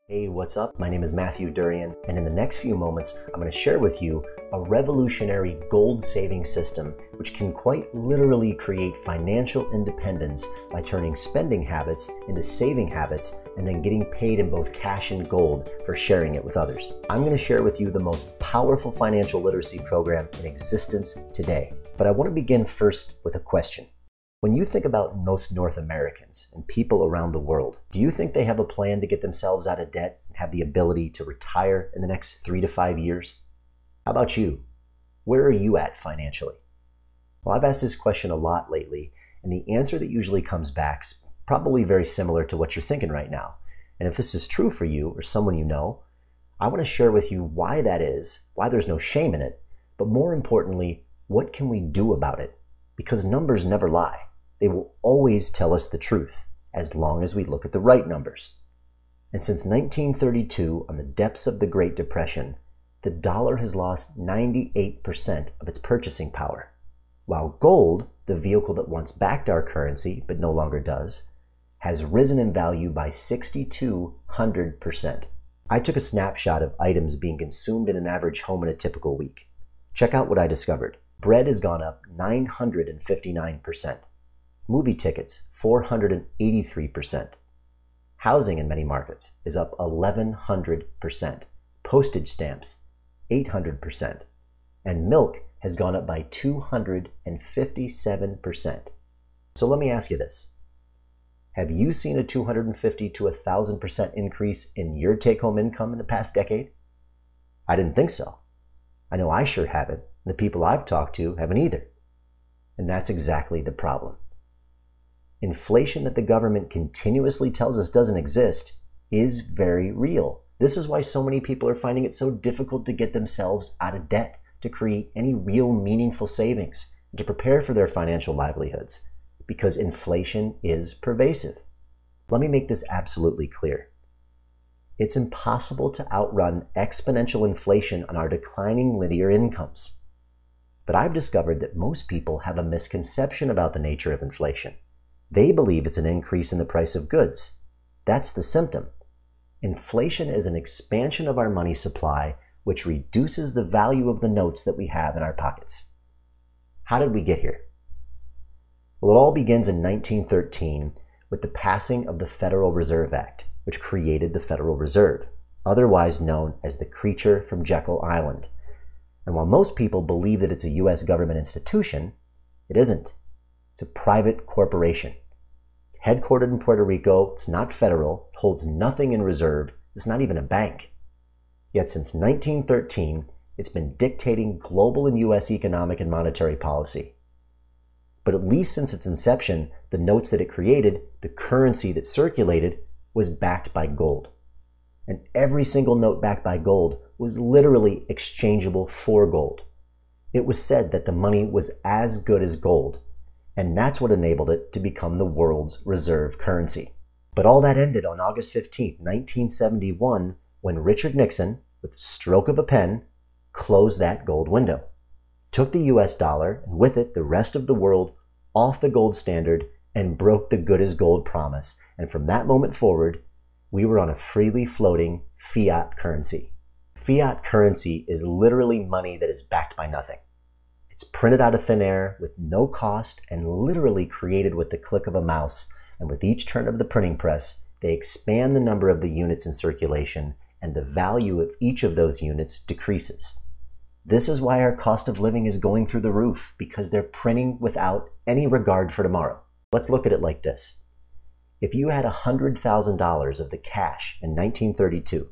Hey, what's up? My name is Matthew Durian, and in the next few moments, I'm going to share with you a revolutionary gold saving system which can quite literally create financial independence by turning spending habits into saving habits and then getting paid in both cash and gold for sharing it with others. I'm going to share with you the most powerful financial literacy program in existence today. But I want to begin first with a question. When you think about most North Americans and people around the world, do you think they have a plan to get themselves out of debt and have the ability to retire in the next 3 to 5 years? How about you? Where are you at financially? Well, I've asked this question a lot lately, and the answer that usually comes back is probably very similar to what you're thinking right now. And if this is true for you or someone you know, I want to share with you why that is, why there's no shame in it, but more importantly, what can we do about it? Because numbers never lie. They will always tell us the truth, as long as we look at the right numbers. And since 1932, on the depths of the Great Depression, the dollar has lost 98% of its purchasing power, while gold, the vehicle that once backed our currency but no longer does, has risen in value by 6,200%. I took a snapshot of items being consumed in an average home in a typical week. Check out what I discovered. Bread has gone up 959%. Movie tickets, 483%. Housing in many markets is up 1,100%. Postage stamps, 800%. And milk has gone up by 257%. So let me ask you this. Have you seen a 250 to 1,000% increase in your take-home income in the past decade? I didn't think so. I know I sure haven't. The people I've talked to haven't either. And that's exactly the problem. Inflation that the government continuously tells us doesn't exist is very real. This is why so many people are finding it so difficult to get themselves out of debt, to create any real meaningful savings, and to prepare for their financial livelihoods, because inflation is pervasive. Let me make this absolutely clear. It's impossible to outrun exponential inflation on our declining linear incomes. But I've discovered that most people have a misconception about the nature of inflation. They believe it's an increase in the price of goods. That's the symptom. Inflation is an expansion of our money supply, which reduces the value of the notes that we have in our pockets. How did we get here? Well, it all begins in 1913 with the passing of the Federal Reserve Act, which created the Federal Reserve, otherwise known as the creature from Jekyll Island. And while most people believe that it's a U.S. government institution, it isn't. It's a private corporation. It's headquartered in Puerto Rico. It's not federal. It holds nothing in reserve. It's not even a bank. Yet since 1913, it's been dictating global and U.S. economic and monetary policy. But at least since its inception, the notes that it created, the currency that circulated, was backed by gold. And every single note backed by gold was literally exchangeable for gold. It was said that the money was as good as gold. And that's what enabled it to become the world's reserve currency. But all that ended on August 15, 1971, when Richard Nixon, with the stroke of a pen, closed that gold window, took the US dollar, and with it the rest of the world, off the gold standard and broke the good as gold promise. And from that moment forward, we were on a freely floating fiat currency. Fiat currency is literally money that is backed by nothing. It's printed out of thin air with no cost and literally created with the click of a mouse. And with each turn of the printing press, they expand the number of the units in circulation, and the value of each of those units decreases. This is why our cost of living is going through the roof, because they're printing without any regard for tomorrow. Let's look at it like this. If you had $100,000 of the cash in 1932,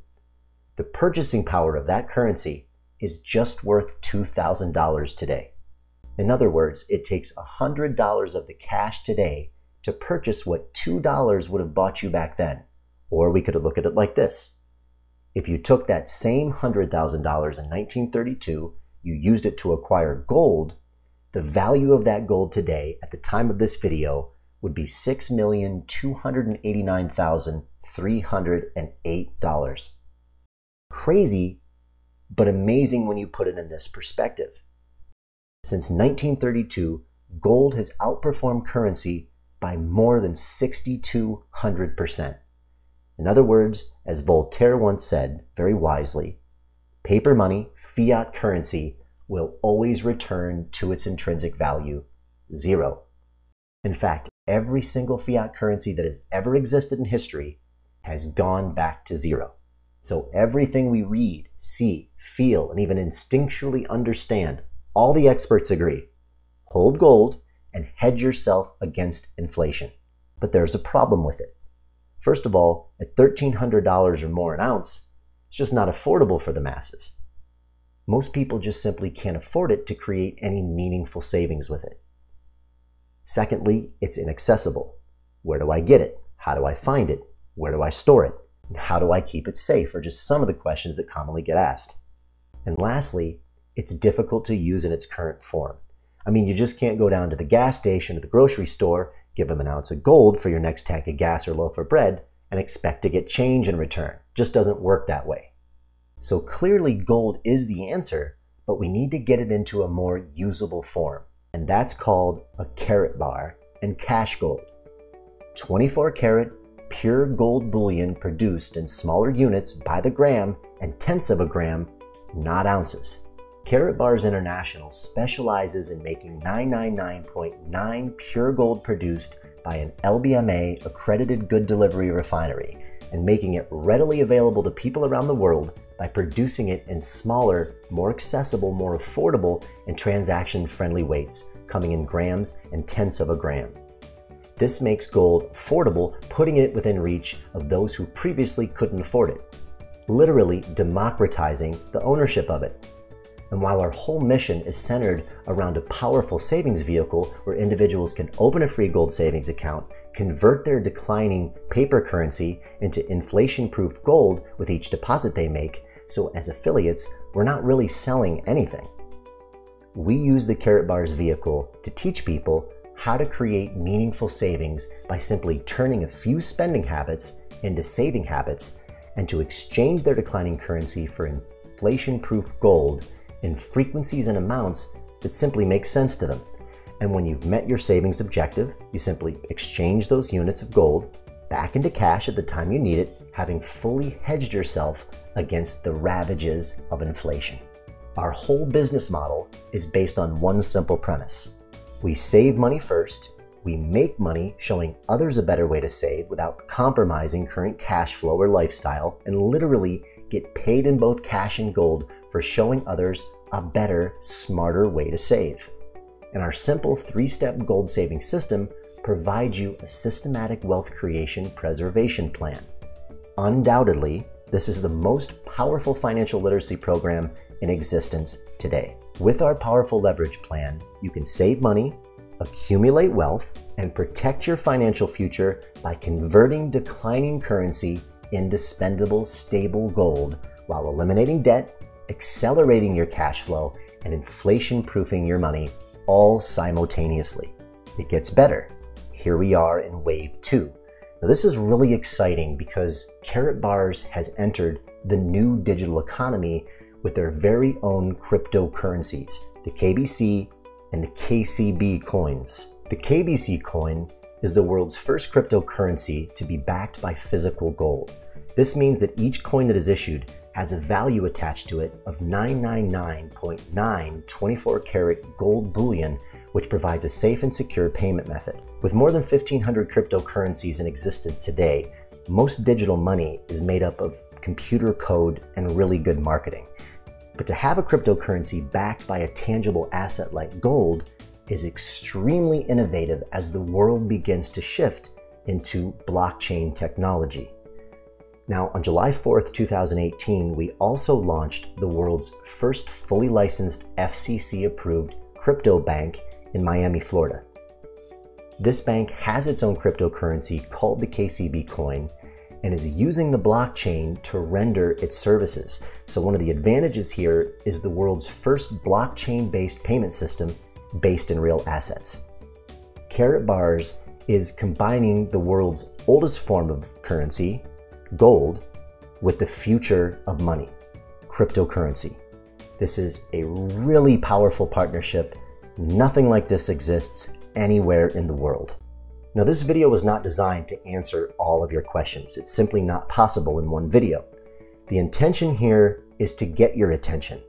the purchasing power of that currency is just worth $2,000 today. In other words, it takes $100 of the cash today to purchase what $2 would have bought you back then. Or we could look at it like this. If you took that same $100,000 in 1932, you used it to acquire gold, the value of that gold today at the time of this video would be $6,289,308. Crazy, but amazing when you put it in this perspective. Since 1932, gold has outperformed currency by more than 6,200%. In other words, as Voltaire once said, very wisely, paper money, fiat currency, will always return to its intrinsic value, zero. In fact, every single fiat currency that has ever existed in history has gone back to zero. So everything we read, see, feel, and even instinctually understand, all the experts agree. Hold gold and hedge yourself against inflation. But there's a problem with it. First of all, at $1,300 or more an ounce, it's just not affordable for the masses. Most people just simply can't afford it to create any meaningful savings with it. Secondly, it's inaccessible. Where do I get it? How do I find it? Where do I store it? And how do I keep it safe? Are just some of the questions that commonly get asked. And lastly, it's difficult to use in its current form. I mean, you just can't go down to the gas station or the grocery store, give them an ounce of gold for your next tank of gas or loaf of bread, and expect to get change in return. Just doesn't work that way. So clearly gold is the answer, but we need to get it into a more usable form. And that's called a Karatbar and cash gold. 24 karat pure gold bullion produced in smaller units by the gram and tenths of a gram, not ounces. Karatbars International specializes in making 999.9 pure gold produced by an LBMA accredited good delivery refinery and making it readily available to people around the world by producing it in smaller, more accessible, more affordable, and transaction-friendly weights, coming in grams and tenths of a gram. This makes gold affordable, putting it within reach of those who previously couldn't afford it, literally democratizing the ownership of it. And while our whole mission is centered around a powerful savings vehicle where individuals can open a free gold savings account, convert their declining paper currency into inflation-proof gold with each deposit they make, so as affiliates, we're not really selling anything. We use the Karatbars vehicle to teach people how to create meaningful savings by simply turning a few spending habits into saving habits and to exchange their declining currency for inflation-proof gold in frequencies and amounts that simply make sense to them. And when you've met your savings objective, you simply exchange those units of gold back into cash at the time you need it, having fully hedged yourself against the ravages of inflation. Our whole business model is based on one simple premise. We save money first, we make money showing others a better way to save without compromising current cash flow or lifestyle, and literally get paid in both cash and gold for showing others a better, smarter way to save. And our simple 3-step gold saving system provides you a systematic wealth creation preservation plan. Undoubtedly, this is the most powerful financial literacy program in existence today. With our powerful leverage plan, you can save money, accumulate wealth, and protect your financial future by converting declining currency into spendable, stable gold while eliminating debt, accelerating your cash flow, and inflation-proofing your money all simultaneously. It gets better. Here we are in wave 2. Now this is really exciting because Karatbars has entered the new digital economy with their very own cryptocurrencies, the KBC and the KCB coins. The KBC coin is the world's first cryptocurrency to be backed by physical gold. This means that each coin that is issued has a value attached to it of 999.9 24 karat gold bullion, which provides a safe and secure payment method. With more than 1,500 cryptocurrencies in existence today, most digital money is made up of computer code and really good marketing. But to have a cryptocurrency backed by a tangible asset like gold is extremely innovative as the world begins to shift into blockchain technology. Now, on July 4th, 2018, we also launched the world's first fully licensed FCC-approved crypto bank in Miami, Florida. This bank has its own cryptocurrency called the KCB coin and is using the blockchain to render its services. So one of the advantages here is the world's first blockchain-based payment system based in real assets. Karatbars is combining the world's oldest form of currency, gold, with the future of money, cryptocurrency. This is a really powerful partnership. Nothing like this exists anywhere in the world. Now, this video was not designed to answer all of your questions. It's simply not possible in one video. The intention here is to get your attention.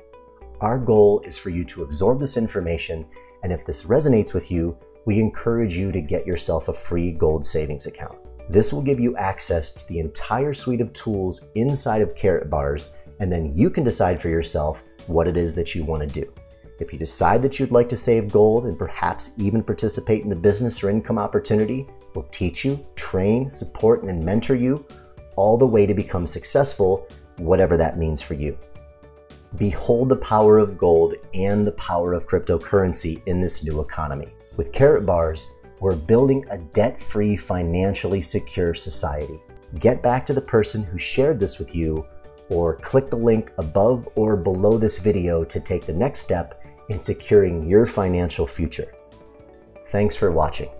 Our goal is for you to absorb this information, and if this resonates with you, we encourage you to get yourself a free gold savings account. This will give you access to the entire suite of tools inside of Karatbars, and then you can decide for yourself what it is that you want to do. If you decide that you'd like to save gold and perhaps even participate in the business or income opportunity, we'll teach you, train, support, and mentor you all the way to become successful, whatever that means for you. Behold the power of gold and the power of cryptocurrency in this new economy. With Karatbars, we're building a debt-free, financially secure society. Get back to the person who shared this with you, or click the link above or below this video to take the next step in securing your financial future. Thanks for watching.